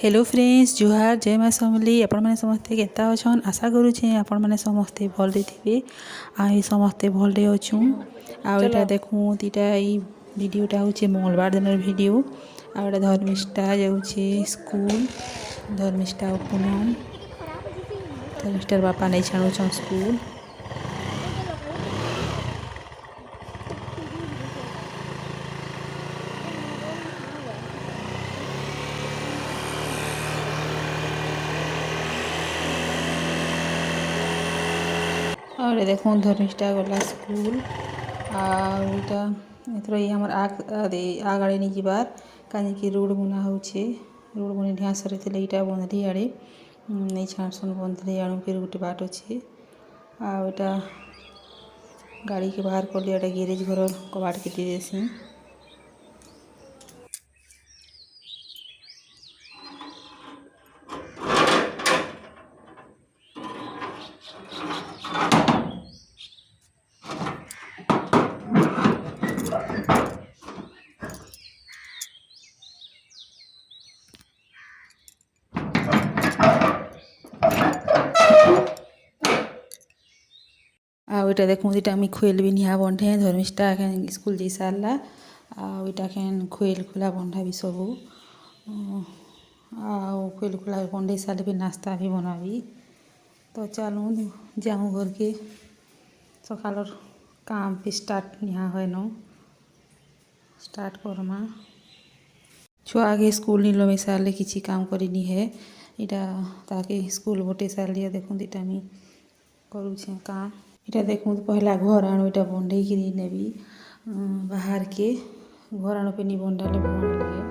hello friends जुहार जय माँ समली आपण मैंने समस्ते केता अच्छन आशा करुचे आपण मैंने समस्ते भल थे आई समस्ते भल अच्छू आटा देखूँ दीटा भिडटा हूँ मंगलवार दिन भिड आटा धर्मिष्ठा जाऊे स्कूल धर्मिष्ठा पूनम धर्मिष्ठार बापा नहीं छाणुन स्कूल और देखो धर्मिष्ठा गला स्कूल आईटा एथर ये हमार आगे नहीं जीवार कहीं रोड बुना होचे रोड बुने ढिया सर यहाँ बंधली आड़े नहीं छाड़सन बंधली आड़ू फिर गोटे बाट अच्छे आटा गाड़ी के बाहर कर लिया गैरेज घर कबाट के देसी आटा देखूँ दुटा मुझे खुएल भी निहा बंधे धर्मिष्ठा स्कूल जा सारा आटा खुएल खुला बंधा भी सब खुएल खुला बंधे सारे भी नाश्ता भी बनाबी तो चलूँ जाऊँ घर के सकाल काम भी स्टार्ट निहा है न स्टार्ट करमा छुआ आगे स्कूल नीलो में सारे किसी काम करनी है यहाँ ताकि स्कूल गोटे सारे देखूँ दुटा मुझे करुचे काम इटा देखूँ पहला घर आणु इटा बंधे नेबी बाहर के घर आणु पे नहीं बंधाले भल लगे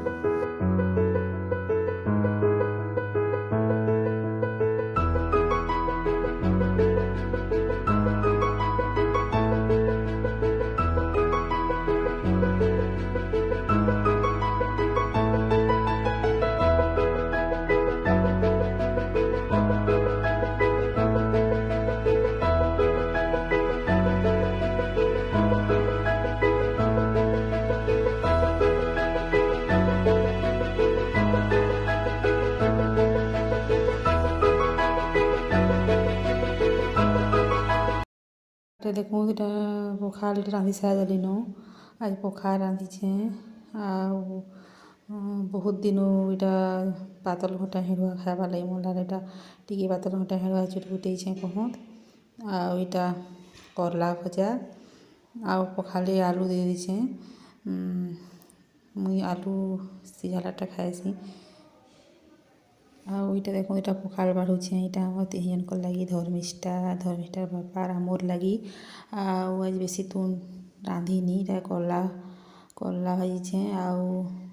देखूँ दुटा पोखा रांधि सारी न आज पोखा रांधिछे बहुत दिन यहाँ पातल घटा हेड़ुआ खावा लगे मोलार यहाँ टी पातल घटा हेड़ुआ चुटपुटे कहत आटा करला भजा आ पखाले आलू दे दीछे मुई आलू सिझालाटा खाएसी आईटा देखो यहाँ पखाल बाढ़ुचे यहाँ मत हिजन लगी धर्मिष्ठार बापार मोर लगी आज बेसी तुन रांधिनी करला करला भाजीछे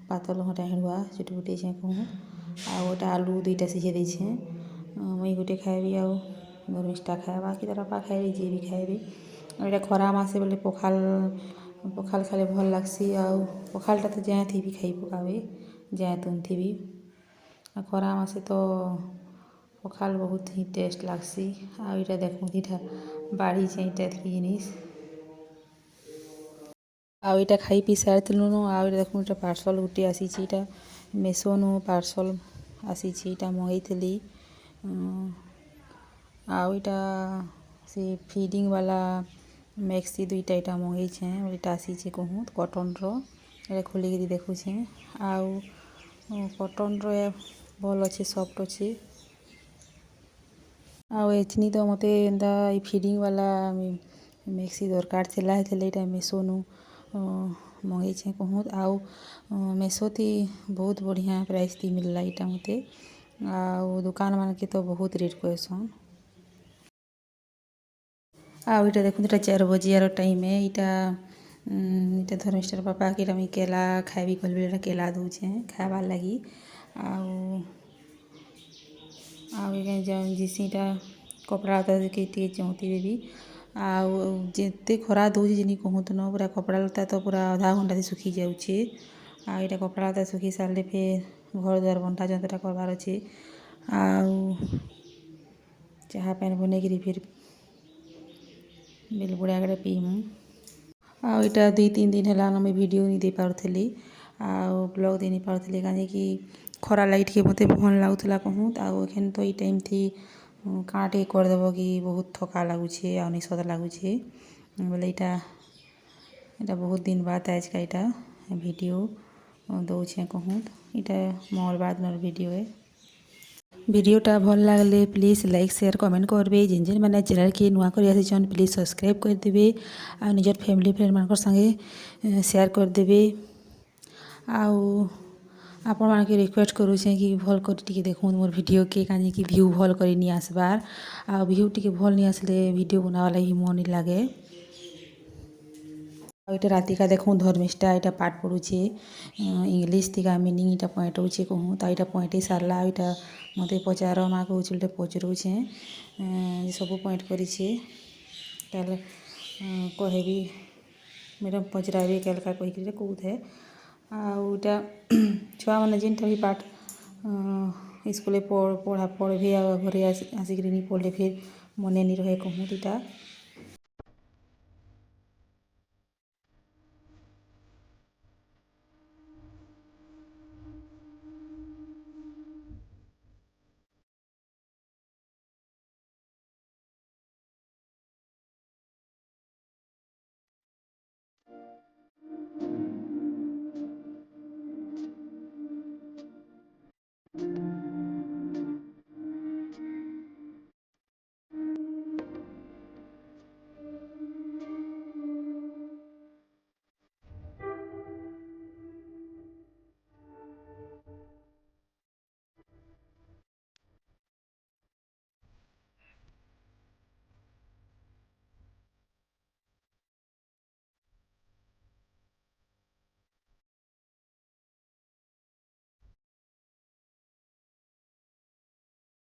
पातल घटा हेड़ुआ चुटपुटे कहूँ आटा आलू दुईटा सिझे देछे मुई गोटे खाएबी धर्मिष्ठा खाएबा कि तार बापा खाएबे जी भी खाएबे यहाँ खरा मासे बोले पखाल पखाल खाले भल लगसी पखालटा तो जाए थी भी खाई पकावे जाए तुन थी भी खरा मासे तो पखाल बहुत ही टेस्ट लगसी आईटा देखूँ दीटा बाड़ी इटा जिनिस आईटा खाई पी सारी आईटा देखूँ इटा पार्सल गोटे आसी मेसोनु पार्सल आसी मंगई आईटा से फीडिंग वाला मैक्सी दुईटा यहाँ मंगई इटा आसी कहूँ कटन रो खोलिक देखुचे आउ कटन रो भल अच्छे सफ्ट अच्छे आनी तो मत एंता फीडिंग वाला मैक्सी दरकार थिला यहाँ मेसोनु मंगई कहूँ आउ मेसो थी बहुत बढ़िया प्राइस थी मिलला यहाँ मत दुकान मान के तो बहुत रेट कहसन आईटा देखो 4 बजे टाइम है यहाँ धर्मिष्ठार पापा के मुझे केला खाएबी कहल केला दूचे खावा लगी जिसटा कपड़ा के चौंती देवी आते खरा दूसरी जिन कहूँ न पूरा कपड़ा लता तो पूरा आधा घंटा से सुखी जाऊे आईटा कपड़ा लता सुखी सारे फिर घर द्वार बंटा जंतरा करवार अच्छे चाह पानी बन फिर बेल बुड़ा के पीमु आईटा 2-3 दिन है मुझे वीडियो नहीं दे पार्थी ब्लॉग दे नहीं पार्थी कहीं ଖରା ଲାଗି ଟିକେ ମୋତେ ଭଲ୍ ଲାଗୁଥିଲା କହୁତ୍ ଆଉ ଏଖେନ୍ ତ ଏଇଟା ଏମିତି କାଣା ଟିକେ କରିଦେବ କି ବହୁତ ଥକା ଲାଗୁଛେ ଆଉ ନିଷଧ ଲାଗୁଛେ ବୋଲେ ଏଇଟା ବହୁତ ଦିନ ବାଦ ଆଜକା ଏଇଟା ଭିଡ଼ିଓ ଦଉଛେ କହୁତ୍ ଏଇଟା ମଙ୍ଗଳବାର ଦିନର ଭିଡ଼ିଓ ଭିଡ଼ିଓଟା ଭଲ୍ ଲାଗଲେ ପ୍ଲିଜ୍ ଲାଇକ୍ ସେୟାର କମେଣ୍ଟ କରିବେ ଯେନ୍ ଯେନ୍ ମାନେ ଚ୍ୟାନେଲ୍କେ ନୂଆ କରି ଆସିଛନ୍ ପ୍ଲିଜ୍ ସବସ୍କ୍ରାଇବ୍ କରିଦେବେ ଆଉ ନିଜର ଫ୍ୟାମିଲି ଫ୍ରେଣ୍ଡମାନଙ୍କର ସାଙ୍ଗେ ସେୟାର କରିଦେବେ ଆଉ ଆପଣମାନଙ୍କୁ ରିକ୍ୱେଷ୍ଟ କରୁଛେଁ କି ଭଲ୍ କରି ଟିକେ ଦେଖୁନ୍ ମୋର୍ ଭିଡ଼ିଓକେ କାଁଜିକି ଭ୍ୟୁ ଭଲ୍ କରି ନି ଆସବାର୍ ଆଉ ଭ୍ୟୁ ଟିକେ ଭଲ୍ ନି ଆସିଲେ ଭିଡ଼ିଓ ବନାବାର୍ ଲାଗି ମନ୍ ନି ଲାଗେ ଆଉ ଏଇଟା ରାତିକା ଦେଖୁନ୍ ଧର୍ମିଷ୍ଠା ଏଇଟା ପାଠ ପଢ଼ୁଛେ ଇଂଲିଶ ତିକା ମିନିଂ ଏଇଟା ପଏଣ୍ଟ ହଉଛେ କହୁଁ ତା ଏଇଟା ପଏଣ୍ଟେଇ ସାରଲା ଆଉ ଏଇଟା ମୋତେ ପଚାର ମା କହୁଛେ ଗୋଟେ ପଚରଉଛେଁ ସବୁ ପଏଣ୍ଟ କରିଛେ ତାହେଲେ କହିବି ମ୍ୟାଡ଼ାମ୍ ପଚରାବେ କେଲକା କହିକିରି କହୁଥାଏ ଆଉ ଇଟା ଛୁଆମାନେ ଯେନ୍ଟା ବି ପାଠ ସ୍କୁଲ୍ରେ ପଢ଼୍ବେ ଆଉ ଘରେ ଆସିକିରି ନି ପଢ଼୍ଲେ ଫେର୍ ମନେ ନି ରହେ କହୁତ୍ ଇଟା